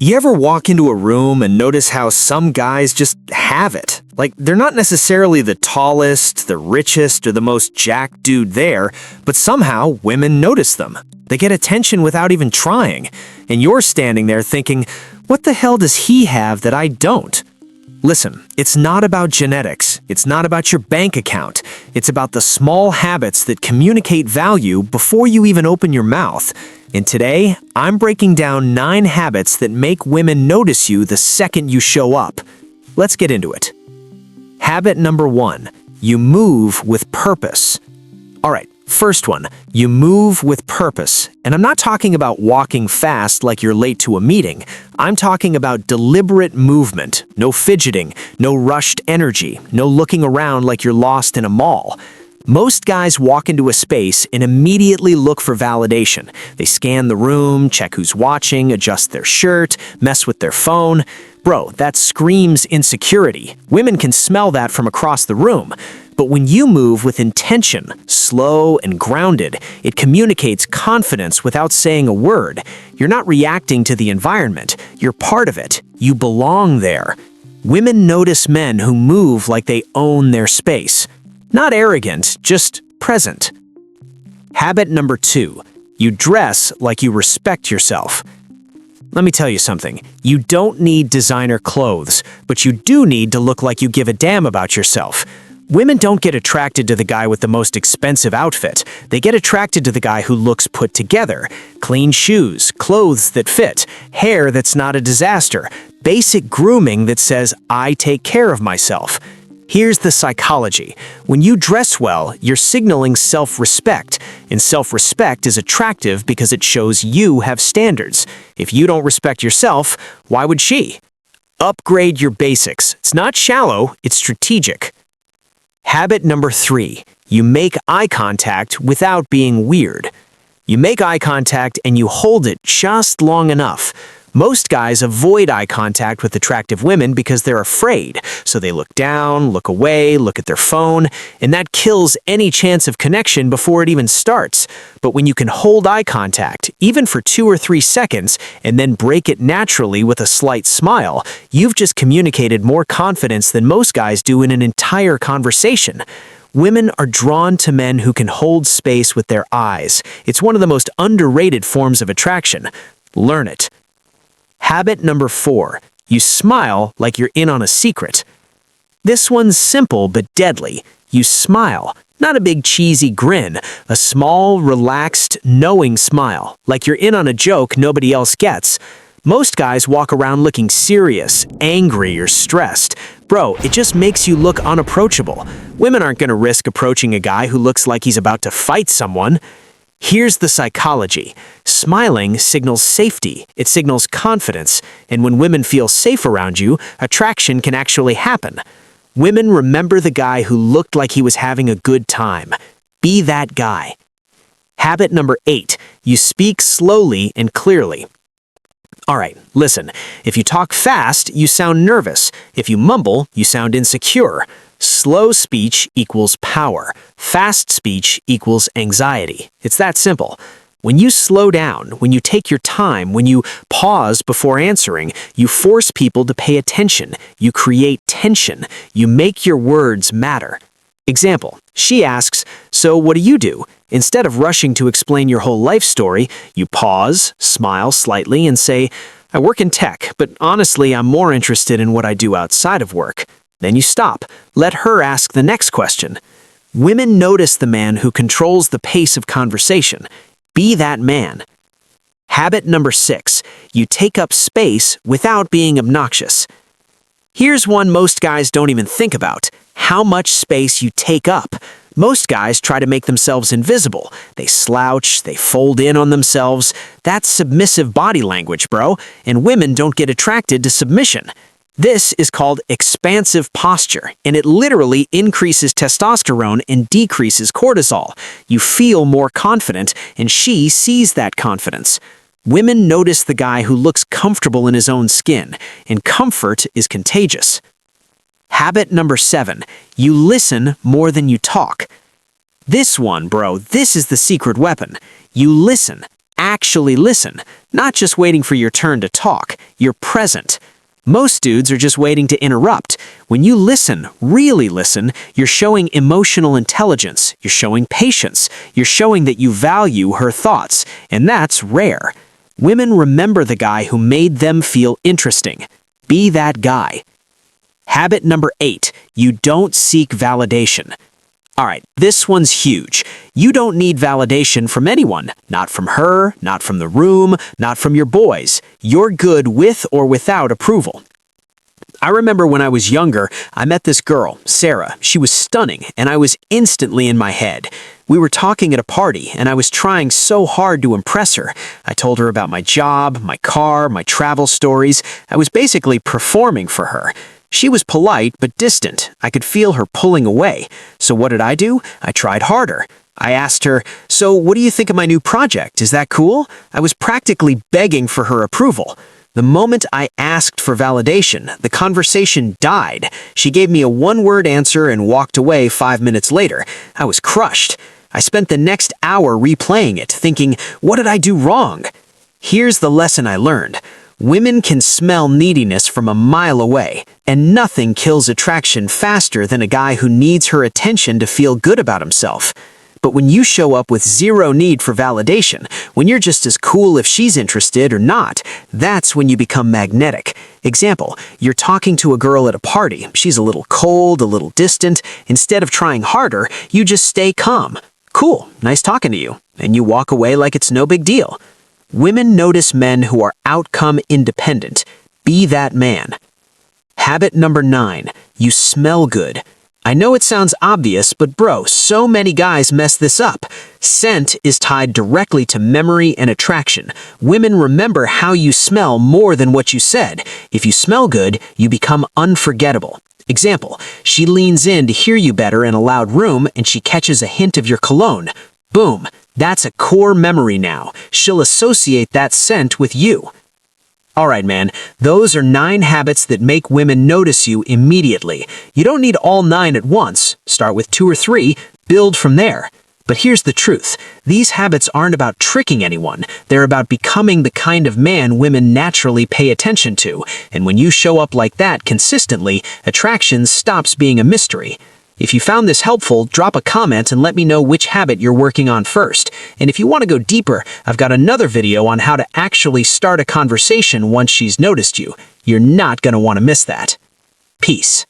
You ever walk into a room and notice how some guys just have it? Like, they're not necessarily the tallest, the richest, or the most jacked dude there, but somehow women notice them. They get attention without even trying, and you're standing there thinking, what the hell does he have that I don't? Listen, it's not about genetics. It's not about your bank account. It's about the small habits that communicate value before you even open your mouth. And today, I'm breaking down 9 habits that make women notice you the second you show up. Let's get into it. Habit number 1, you move with purpose. All right, first one, you move with purpose. And I'm not talking about walking fast like you're late to a meeting. I'm talking about deliberate movement, no fidgeting, no rushed energy, no looking around like you're lost in a mall. Most guys walk into a space and immediately look for validation. They scan the room, check who's watching, adjust their shirt, mess with their phone. Bro, that screams insecurity. Women can smell that from across the room. But when you move with intention, slow and grounded, it communicates confidence without saying a word. You're not reacting to the environment. You're part of it. You belong there. Women notice men who move like they own their space. Not arrogant, just present. Habit number 2, you dress like you respect yourself. Let me tell you something. You don't need designer clothes, but you do need to look like you give a damn about yourself. Women don't get attracted to the guy with the most expensive outfit. They get attracted to the guy who looks put together. Clean shoes, clothes that fit, hair that's not a disaster, basic grooming that says, I take care of myself. Here's the psychology. When you dress well, you're signaling self-respect, and self-respect is attractive because it shows you have standards. If you don't respect yourself, why would she? Upgrade your basics. It's not shallow, it's strategic. Habit number 3, you make eye contact without being weird. You make eye contact and you hold it just long enough. Most guys avoid eye contact with attractive women because they're afraid, so they look down, look away, look at their phone, and that kills any chance of connection before it even starts. But when you can hold eye contact, even for 2 or 3 seconds, and then break it naturally with a slight smile, you've just communicated more confidence than most guys do in an entire conversation. Women are drawn to men who can hold space with their eyes. It's one of the most underrated forms of attraction. Learn it. Habit number 4, you smile like you're in on a secret. This one's simple but deadly. You smile, not a big cheesy grin, a small, relaxed, knowing smile, like you're in on a joke nobody else gets. Most guys walk around looking serious, angry, or stressed. Bro, it just makes you look unapproachable. Women aren't going to risk approaching a guy who looks like he's about to fight someone. Here's the psychology. Smiling signals safety, it signals confidence, and when women feel safe around you, attraction can actually happen. Women remember the guy who looked like he was having a good time. Be that guy. Habit number 8, you speak slowly and clearly. Alright, listen, if you talk fast, you sound nervous. If you mumble, you sound insecure. Slow speech equals power. Fast speech equals anxiety. It's that simple. When you slow down, when you take your time, when you pause before answering, you force people to pay attention. You create tension. You make your words matter. Example, she asks, so what do you do? Instead of rushing to explain your whole life story, you pause, smile slightly, and say, I work in tech, but honestly, I'm more interested in what I do outside of work. Then you stop. Let her ask the next question. Women notice the man who controls the pace of conversation. Be that man. Habit number 6, you take up space without being obnoxious. Here's one most guys don't even think about. How much space you take up. Most guys try to make themselves invisible. They slouch, they fold in on themselves. That's submissive body language, bro. And women don't get attracted to submission. This is called expansive posture, and it literally increases testosterone and decreases cortisol. You feel more confident, and she sees that confidence. Women notice the guy who looks comfortable in his own skin, and comfort is contagious. Habit number 7, you listen more than you talk. This one, bro, this is the secret weapon. You listen. actually listen, not just waiting for your turn to talk. You're present. Most dudes are just waiting to interrupt. When you listen, really listen, you're showing emotional intelligence, you're showing patience, you're showing that you value her thoughts, and that's rare. Women remember the guy who made them feel interesting. Be that guy. Habit number 8, you don't seek validation. All right, this one's huge. You don't need validation from anyone. Not from her, not from the room, not from your boys. You're good with or without approval. I remember when I was younger, I met this girl, Sarah. She was stunning, and I was instantly in my head. We were talking at a party, and I was trying so hard to impress her. I told her about my job, my car, my travel stories. I was basically performing for her. She was polite but distant. I could feel her pulling away. So what did I do? I tried harder. I asked her, "So what do you think of my new project? Is that cool?" I was practically begging for her approval. The moment I asked for validation, the conversation died. She gave me a one-word answer and walked away 5 minutes later. I was crushed. I spent the next hour replaying it, thinking, what did I do wrong? Here's the lesson I learned. Women can smell neediness from a mile away, and nothing kills attraction faster than a guy who needs her attention to feel good about himself. But when you show up with zero need for validation, when you're just as cool if she's interested or not, that's when you become magnetic. Example, you're talking to a girl at a party. She's a little cold, a little distant. Instead of trying harder, you just stay calm. Cool, nice talking to you. And you walk away like it's no big deal. Women notice men who are outcome independent. Be that man. Habit number 9, you smell good. I know it sounds obvious, but bro, so many guys mess this up. Scent is tied directly to memory and attraction. Women remember how you smell more than what you said. If you smell good, you become unforgettable. Example, she leans in to hear you better in a loud room and she catches a hint of your cologne. Boom, that's a core memory now. She'll associate that scent with you. Alright man, those are 9 habits that make women notice you immediately. You don't need all 9 at once. Start with 2 or 3, build from there. But here's the truth. These habits aren't about tricking anyone. They're about becoming the kind of man women naturally pay attention to. And when you show up like that consistently, attraction stops being a mystery. If you found this helpful, drop a comment and let me know which habit you're working on first. And if you want to go deeper, I've got another video on how to actually start a conversation once she's noticed you. You're not going to want to miss that. Peace.